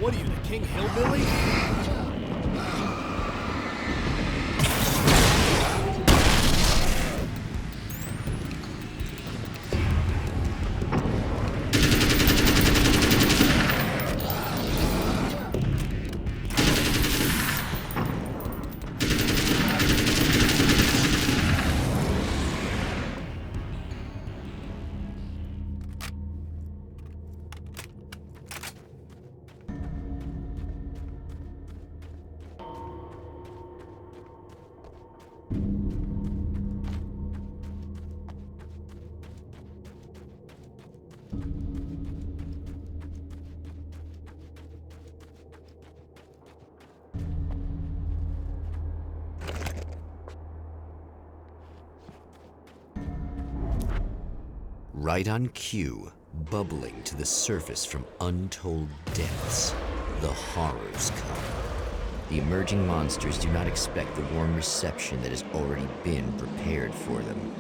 What are you, the King Hillbilly? Right on cue, bubbling to the surface from untold depths, the horrors come. The emerging monsters do not expect the warm reception that has already been prepared for them.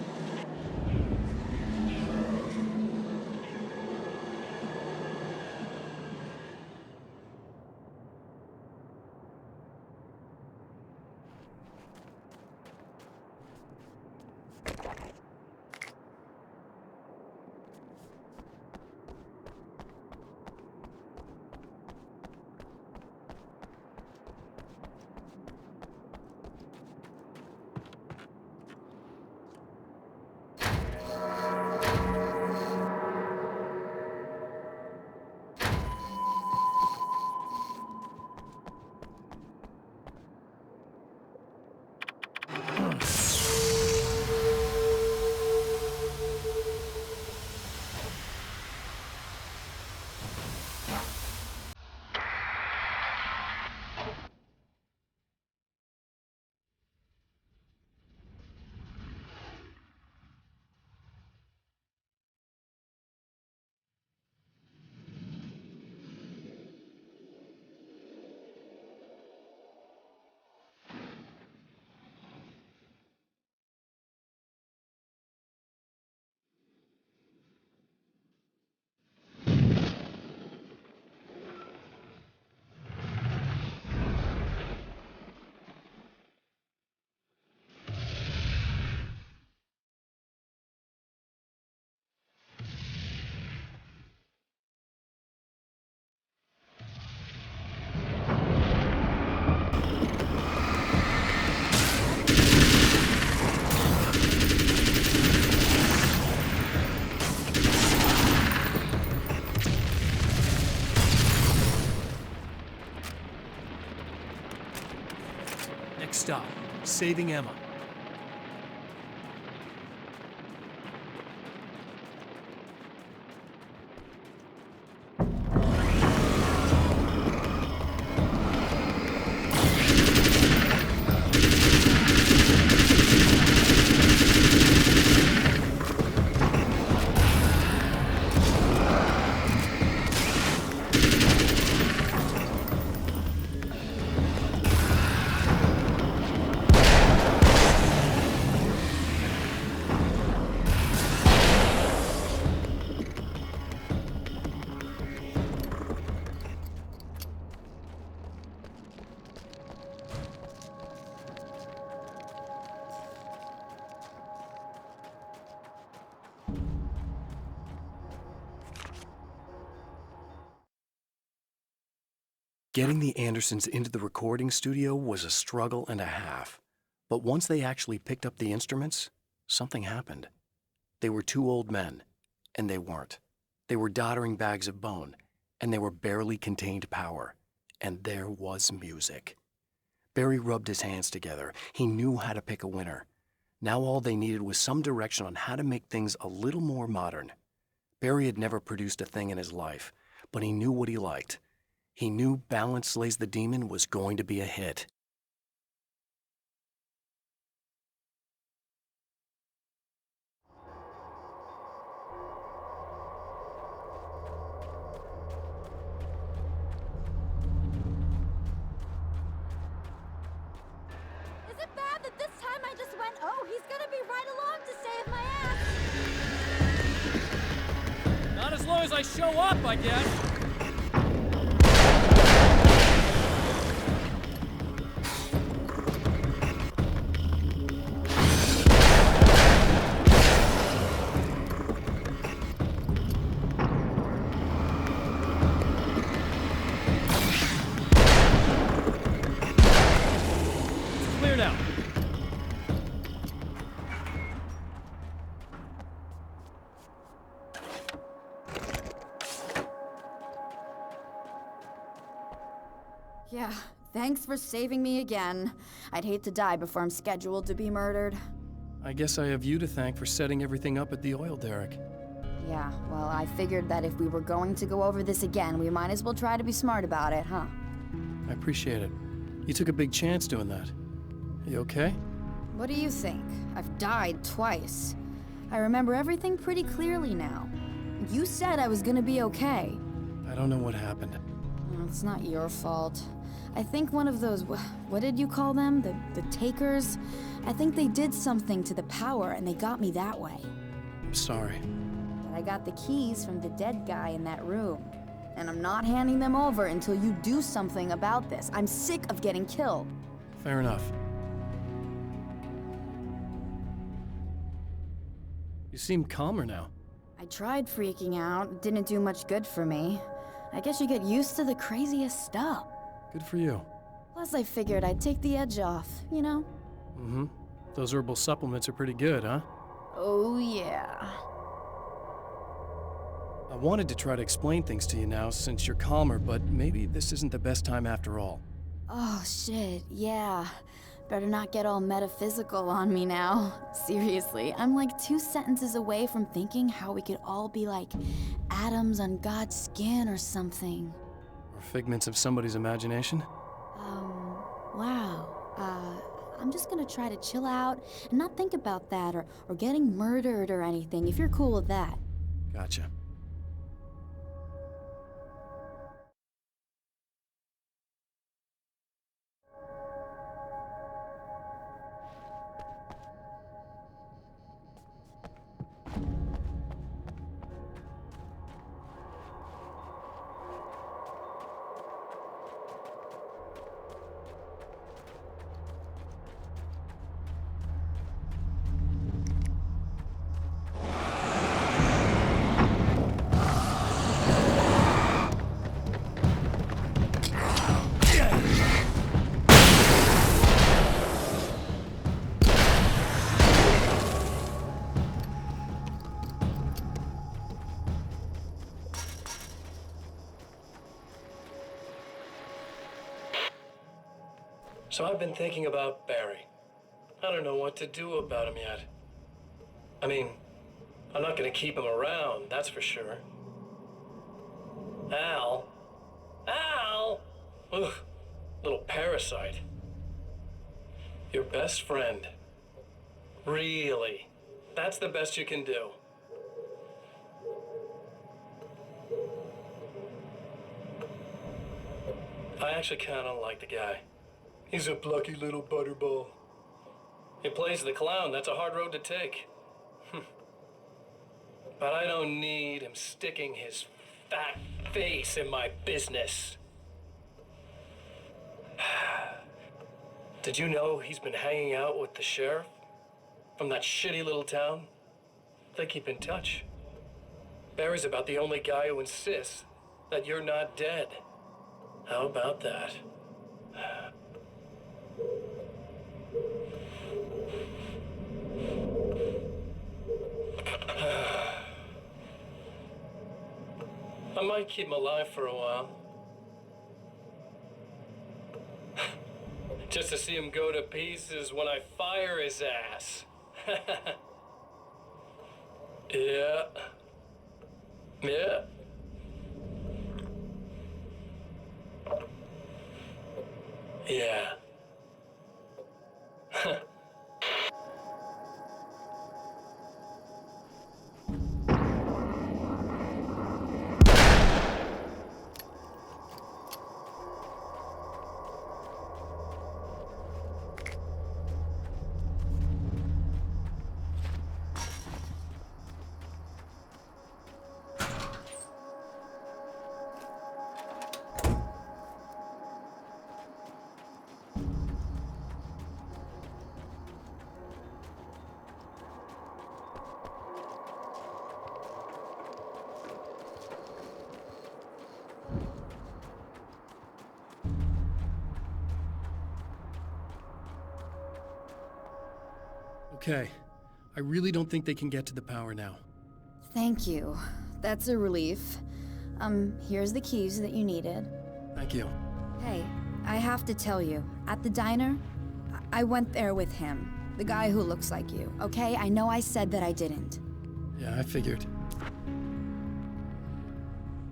Next stop, saving Emma. Getting the Andersons into the recording studio was a struggle and a half. But once they actually picked up the instruments, something happened. They were two old men, and they weren't. They were doddering bags of bone, and they were barely contained power. And there was music. Barry rubbed his hands together. He knew how to pick a winner. Now all they needed was some direction on how to make things a little more modern. Barry had never produced a thing in his life, but he knew what he liked. He knew Balance Slays the Demon was going to be a hit. Is it bad that this time I just went, oh, he's gonna be right along to save my ass? Not as long as I show up, I guess. Yeah, thanks for saving me again. I'd hate to die before I'm scheduled to be murdered. I guess I have you to thank for setting everything up at the oil derrick. Yeah, well, I figured that if we were going to go over this again, we might as well try to be smart about it, huh? I appreciate it. You took a big chance doing that. You okay? What do you think? I've died twice. I remember everything pretty clearly now. You said I was gonna be okay. I don't know what happened. It's not your fault. I think one of those, what did you call them? The takers? I think they did something to the power and they got me that way. I'm sorry. But I got the keys from the dead guy in that room. And I'm not handing them over until you do something about this. I'm sick of getting killed. Fair enough. You seem calmer now. I tried freaking out. It didn't do much good for me. I guess you get used to the craziest stuff. Good for you. Plus, I figured I'd take the edge off, you know? Mm-hmm. Those herbal supplements are pretty good, huh? Oh, yeah. I wanted to try to explain things to you now since you're calmer, but maybe this isn't the best time after all. Oh, shit, yeah. Better not get all metaphysical on me now. Seriously, I'm like 2 sentences away from thinking how we could all be like atoms on God's skin or something. Or figments of somebody's imagination? Wow. I'm just gonna try to chill out and not think about that or getting murdered or anything, if you're cool with that. Gotcha. So I've been thinking about Barry. I don't know what to do about him yet. I mean, I'm not gonna keep him around, that's for sure. Al? Al! Ugh, little parasite. Your best friend. Really? That's the best you can do? I actually kinda like the guy. He's a plucky little butterball. He plays the clown. That's a hard road to take. But I don't need him sticking his fat face in my business. Did you know he's been hanging out with the sheriff from that shitty little town? They keep in touch. Barry's about the only guy who insists that you're not dead. How about that? I might keep him alive for a while. Just to see him go to pieces when I fire his ass. Yeah. Yeah. Yeah. Okay. I really don't think they can get to the power now. Thank you. That's a relief. Here's the keys that you needed. Thank you. Hey, I have to tell you, at the diner, I went there with him. The guy who looks like you, okay? I know I said that I didn't. Yeah, I figured.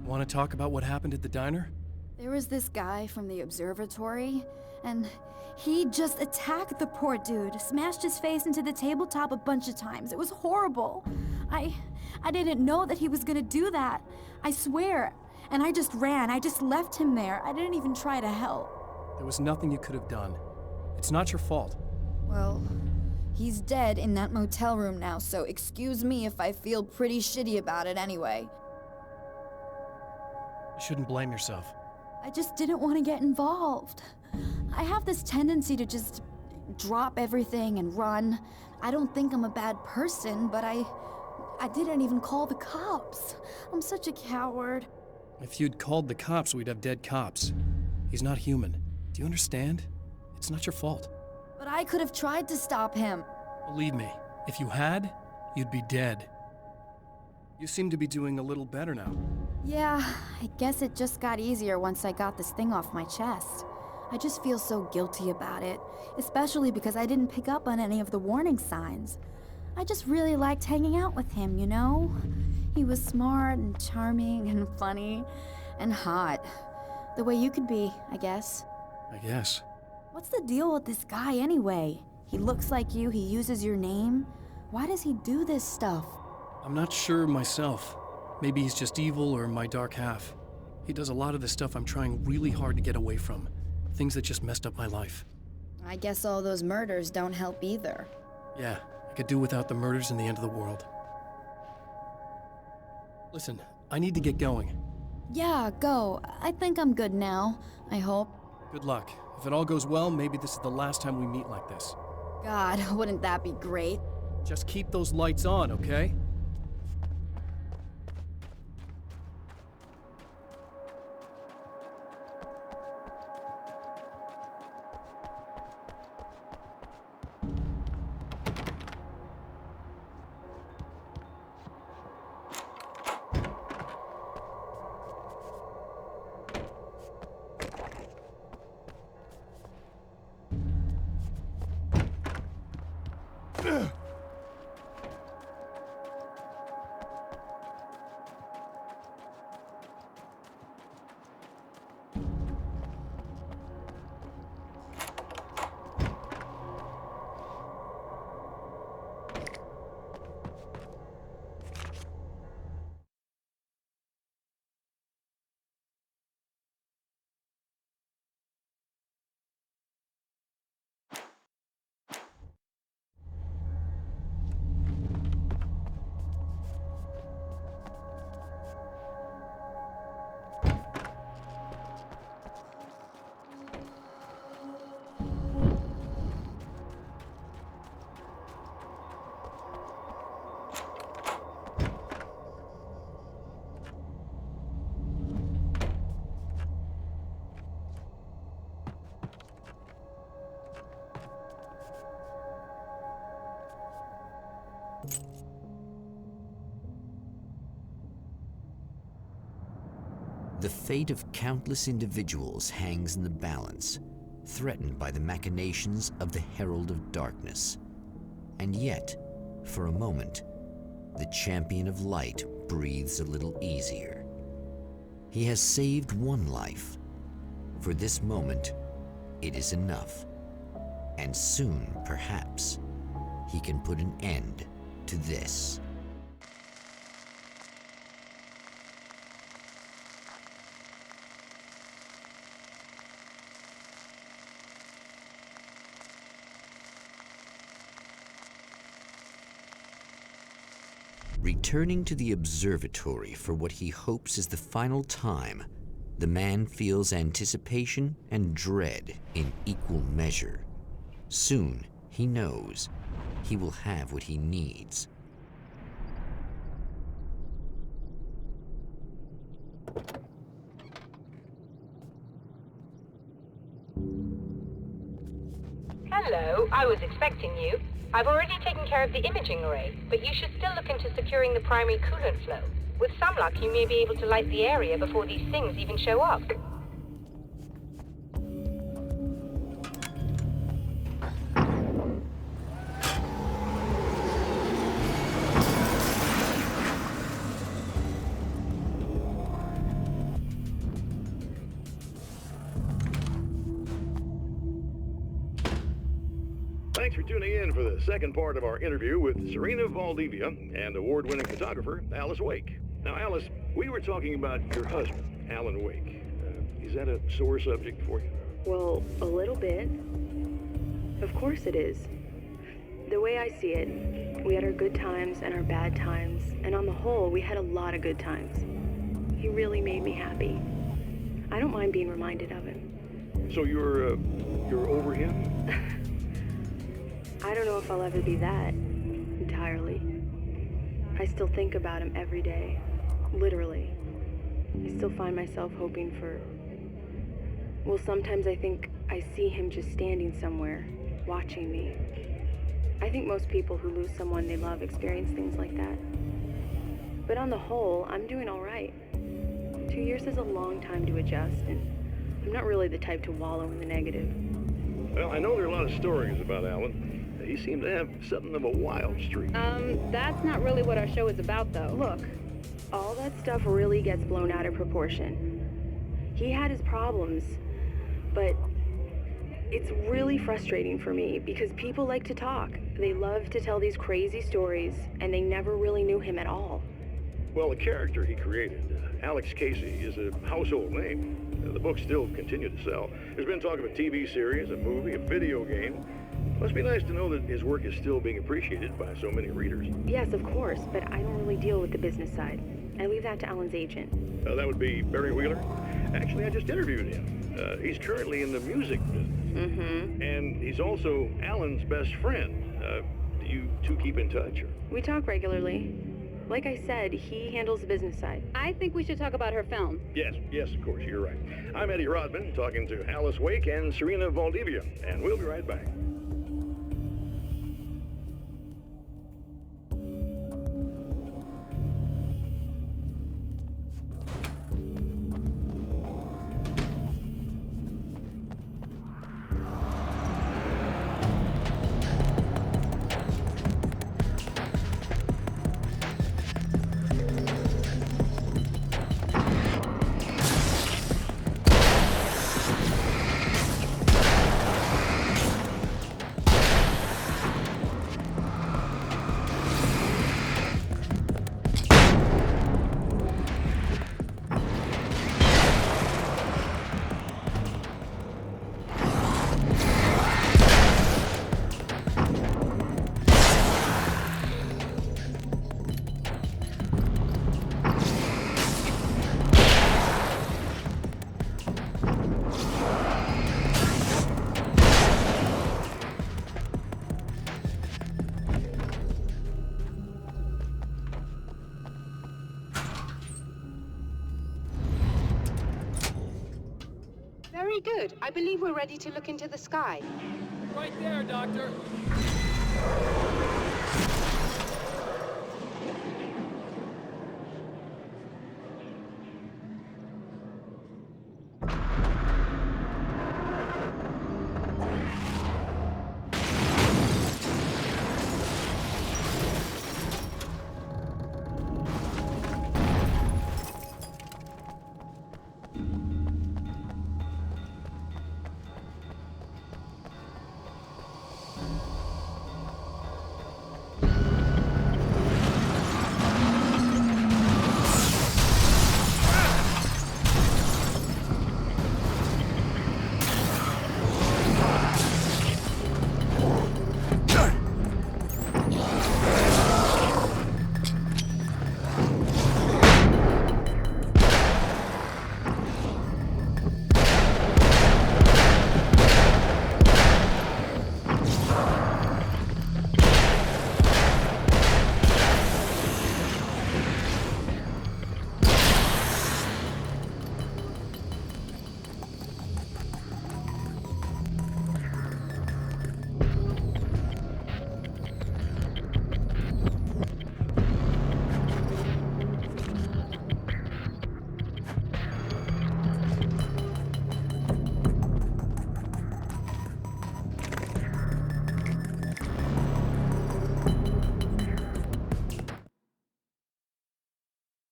Want to talk about what happened at the diner? There was this guy from the observatory, and he just attacked the poor dude, smashed his face into the tabletop a bunch of times. It was horrible. I didn't know that he was gonna do that. I swear. And I just ran. I just left him there. I didn't even try to help. There was nothing you could have done. It's not your fault. Well, he's dead in that motel room now, so excuse me if I feel pretty shitty about it anyway. You shouldn't blame yourself. I just didn't want to get involved. I have this tendency to just drop everything and run. I don't think I'm a bad person, but I didn't even call the cops. I'm such a coward. If you'd called the cops, we'd have dead cops. He's not human. Do you understand? It's not your fault. But I could have tried to stop him. Believe me, if you had, you'd be dead. You seem to be doing a little better now. Yeah, I guess it just got easier once I got this thing off my chest. I just feel so guilty about it, especially because I didn't pick up on any of the warning signs. I just really liked hanging out with him, you know? He was smart and charming and funny and hot. The way you could be, I guess. I guess. What's the deal with this guy anyway? He looks like you, he uses your name. Why does he do this stuff? I'm not sure myself. Maybe he's just evil or my dark half. He does a lot of the stuff I'm trying really hard to get away from. Things that just messed up my life. I guess all those murders don't help either. Yeah, I could do without the murders and the end of the world. Listen, I need to get going. Yeah, go. I think I'm good now. I hope. Good luck. If it all goes well, maybe this is the last time we meet like this. God, wouldn't that be great? Just keep those lights on, okay? The fate of countless individuals hangs in the balance, threatened by the machinations of the Herald of Darkness. And yet, for a moment, the Champion of Light breathes a little easier. He has saved one life. For this moment, it is enough. And soon, perhaps, he can put an end to this. Returning to the observatory for what he hopes is the final time, the man feels anticipation and dread in equal measure. Soon, he knows, he will have what he needs. Hello, I was expecting you. I've already taken care of the imaging array, but you should still look into securing the primary coolant flow. With some luck, you may be able to light the area before these things even show up. tuning in for the second part of our interview with Serena Valdivia and award-winning photographer Alice Wake. Now, Alice, we were talking about your husband, Alan Wake. Is that a sore subject for you? Well, a little bit. Of course it is. The way I see it, we had our good times and our bad times, and on the whole, we had a lot of good times. He really made me happy. I don't mind being reminded of him. So you're over him? I don't know if I'll ever be that, entirely. I still think about him every day, literally. I still find myself hoping for... Well, sometimes I think I see him just standing somewhere, watching me. I think most people who lose someone they love experience things like that. But on the whole, I'm doing all right. 2 years is a long time to adjust, and I'm not really the type to wallow in the negative. Well, I know there are a lot of stories about Alan. He seemed to have something of a wild streak. That's not really what our show is about, though. Look, all that stuff really gets blown out of proportion. He had his problems, but it's really frustrating for me because people like to talk. They love to tell these crazy stories, and they never really knew him at all. Well, the character he created, Alex Casey, is a household name. The books still continue to sell. There's been talk of a TV series, a movie, a video game. Must be nice to know that his work is still being appreciated by so many readers. Yes, of course, but I don't really deal with the business side. I leave that to Alan's agent. That would be Barry Wheeler. Actually, I just interviewed him. He's currently in the music business. Mm-hmm. And he's also Alan's best friend. Do you two keep in touch? Or? We talk regularly. Like I said, he handles the business side. I think we should talk about her film. Yes, of course, you're right. I'm Eddie Rodman, talking to Alice Wake and Serena Valdivia, and we'll be right back. Very good. I believe we're ready to look into the sky. Right there, Doctor.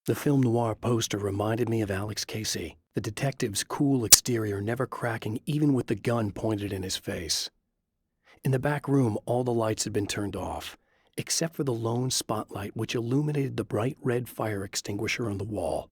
The film noir poster reminded me of Alex Casey, the detective's cool exterior never cracking even with the gun pointed in his face. In the back room, all the lights had been turned off, except for the lone spotlight which illuminated the bright red fire extinguisher on the wall.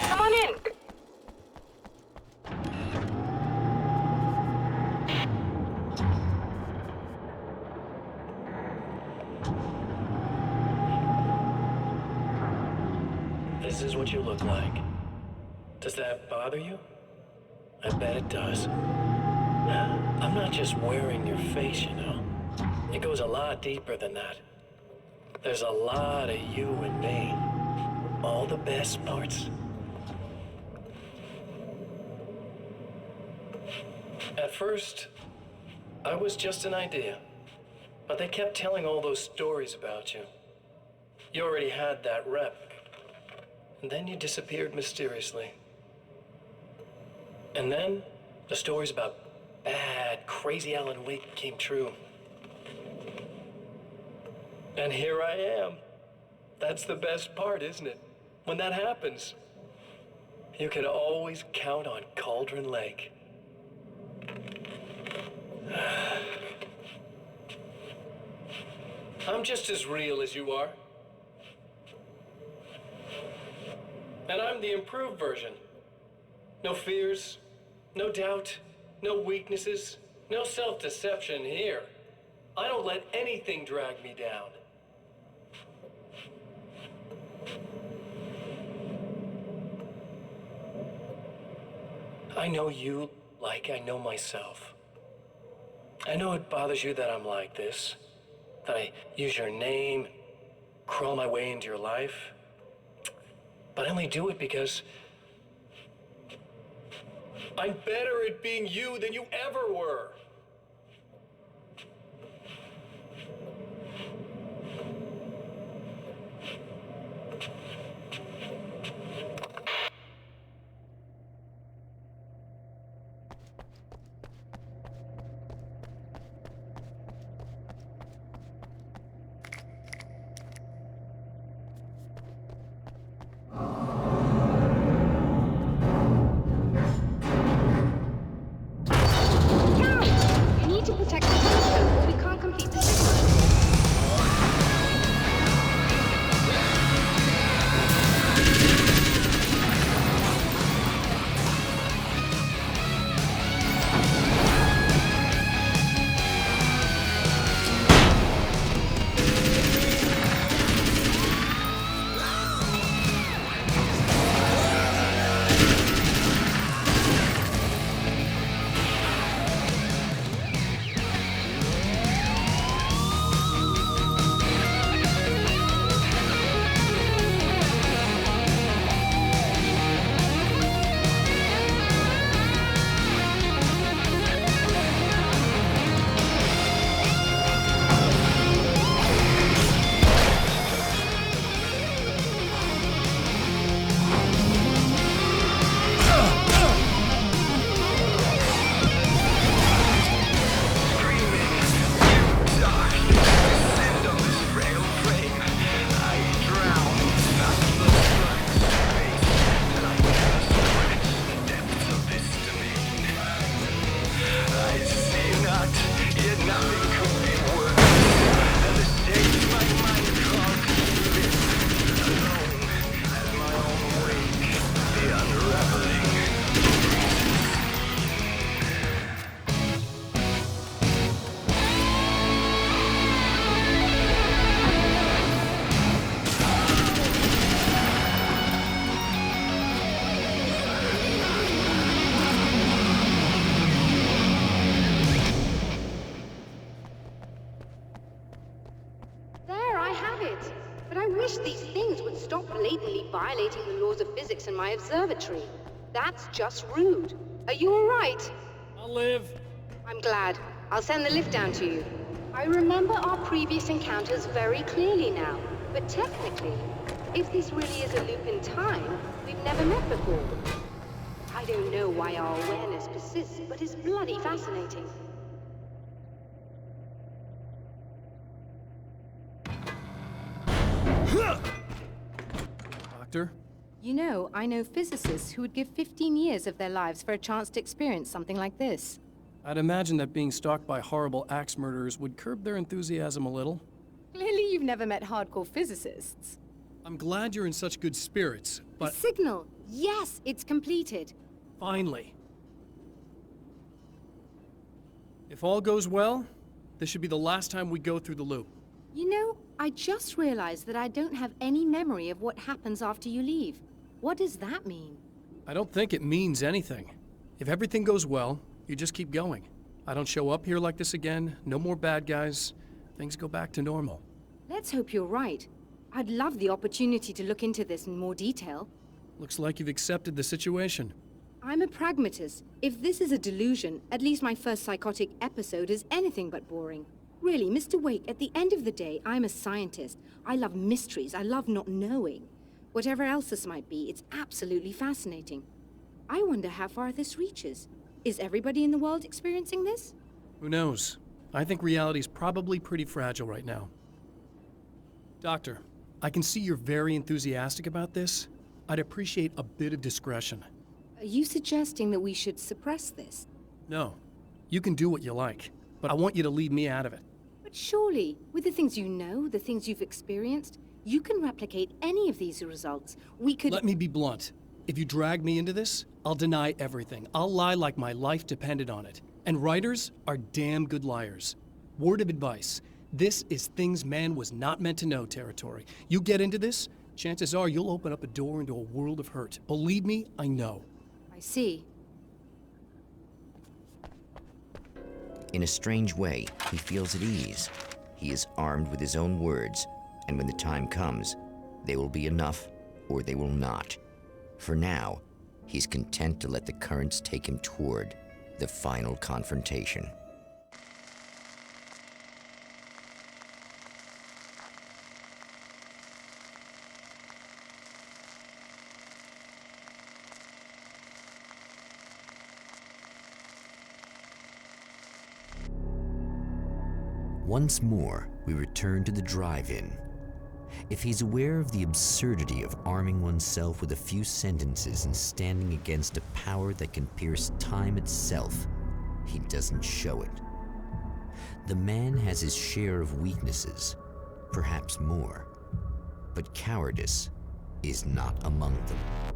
Come on in. This is what you look like. Does that bother you? I bet it does. I'm not just wearing your face, you know. It goes a lot deeper than that. There's a lot of you and me. All the best parts. At first, I was just an idea. But they kept telling all those stories about you. You already had that rep. And then you disappeared mysteriously. And then the stories about bad, crazy Alan Wake came true. And here I am. That's the best part, isn't it? When that happens, you can always count on Cauldron Lake. I'm just as real as you are. And I'm the improved version. No fears, no doubt, no weaknesses, no self-deception here. I don't let anything drag me down. I know you like I know myself. I know it bothers you that I'm like this, that I use your name, crawl my way into your life. But I only do it because I'm better at being you than you ever were. violating the laws of physics in my observatory. That's just rude. Are you alright? I'll live. I'm glad. I'll send the lift down to you. I remember our previous encounters very clearly now, but technically, if this really is a loop in time, we've never met before. I don't know why our awareness persists, but it's bloody fascinating. Doctor? You know, I know physicists who would give 15 years of their lives for a chance to experience something like this. I'd imagine that being stalked by horrible axe murderers would curb their enthusiasm a little. Clearly you've never met hardcore physicists. I'm glad you're in such good spirits, The but signal! Yes, it's completed. finally. If all goes well, this should be the last time we go through the loop. You know, I just realized that I don't have any memory of what happens after you leave. What does that mean? I don't think it means anything. If everything goes well, you just keep going. I don't show up here like this again, no more bad guys. Things go back to normal. Let's hope you're right. I'd love the opportunity to look into this in more detail. Looks like you've accepted the situation. I'm a pragmatist. If this is a delusion, at least my first psychotic episode is anything but boring. Really, Mr. Wake, at the end of the day, I'm a scientist. I love mysteries. I love not knowing. Whatever else this might be, it's absolutely fascinating. I wonder how far this reaches. Is everybody in the world experiencing this? Who knows? I think reality's probably pretty fragile right now. Doctor, I can see you're very enthusiastic about this. I'd appreciate a bit of discretion. Are you suggesting that we should suppress this? No, you can do what you like, but I want you to leave me out of it. But surely, with the things you know, the things you've experienced, you can replicate any of these results. We could— Let me be blunt. If you drag me into this, I'll deny everything. I'll lie like my life depended on it. And writers are damn good liars. Word of advice. This is things man was not meant to know territory. You get into this, chances are you'll open up a door into a world of hurt. Believe me, I know. I see. In a strange way, he feels at ease. He is armed with his own words, and when the time comes, they will be enough or they will not. For now, he's content to let the currents take him toward the final confrontation. Once more, we return to the drive-in. If he's aware of the absurdity of arming oneself with a few sentences and standing against a power that can pierce time itself, he doesn't show it. The man has his share of weaknesses, perhaps more, but cowardice is not among them.